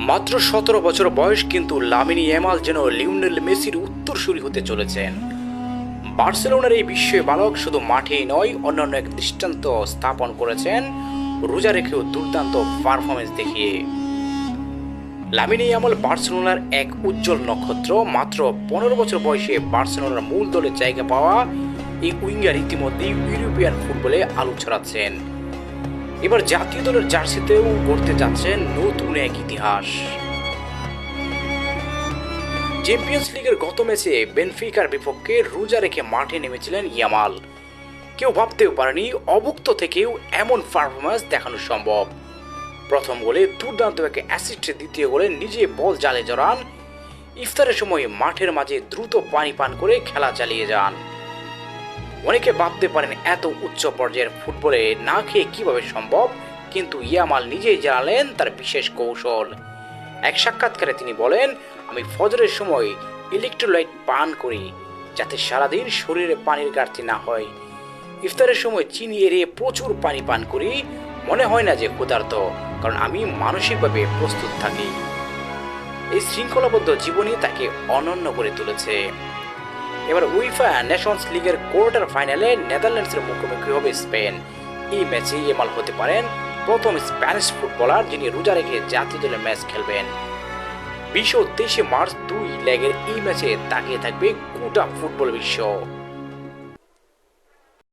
মাত্র 17 বছর বয়স, কিন্তু লামিন ইয়ামাল যেন লিওনেল মেসির উত্তরসূরি হতে চলেছেন। বার্সেলোনার এই বিস্ময় বালক শুধু মাঠেই নয়, অন্যান্য এক দৃষ্টান্ত স্থাপন করেছেন, রোজা রেখেও দুর্দান্ত পারফরমেন্স দেখিয়ে। লামিন ইয়ামাল বার্সেলোনার এক উজ্জ্বল নক্ষত্র। মাত্র 15 বছর বয়সে বার্সেলোনার মূল দলে জায়গা পাওয়া এই উইঙ্গার ইতিমধ্যেই ইউরোপিয়ান ফুটবলে আলো ছড়াচ্ছেন। এবার জাতীয় দলের জার্সিতেও গড়তে যাচ্ছেন নতুন এক ইতিহাস। চ্যাম্পিয়ন্স লিগের গত ম্যাচে বেনফিকার বিপক্ষে রোজা রেখে মাঠে নেমেছিলেন ইয়ামাল। কেউ ভাবতেও পারেনি অভুক্ত থেকেও এমন পারফরমেন্স দেখানো সম্ভব। প্রথম গোলে দুর্দান্ত এক অ্যাসিস্ট, দ্বিতীয় গোলে নিজে বল জালে জড়ান। ইফতারের সময় মাঠের মাঝে দ্রুত পানি পান করে খেলা চালিয়ে যান। অনেকে ভাবতে পারেন এত উচ্চ পর্যায়ের ফুটবলে না খেয়ে কিভাবে সম্ভব, কিন্তু ইয়ামাল নিজেই জানালেন তার বিশেষ কৌশল। এক সাক্ষাৎকারে তিনি বলেন, আমি ফজরের সময় ইলেকট্রোলাইট পান করি যাতে সারাদিন শরীরে পানির ঘাটতি না হয়। ইফতারের সময় চিনি এড়িয়ে প্রচুর পানি পান করি। মনে হয় না যে ক্ষুধার্ত, কারণ আমি মানসিকভাবে প্রস্তুত থাকি। এই শৃঙ্খলাবদ্ধ জীবনই তাকে অনন্য করে তুলেছে। এবার উইফা নেশনস লিগের কোয়ার্টার ফাইনালে নেদারল্যান্ডসের মুখোমুখি হবে স্পেন। এই ম্যাচে ইয়ামাল হতে পারেন প্রথম স্প্যানিশ ফুটবলার যিনি রোজা রেখে জাতীয় দলে ম্যাচ খেলবেন। 20 ও 23 মার্চ 2 লেগের এই ম্যাচে তাকিয়ে থাকবে গোটা ফুটবল বিশ্ব।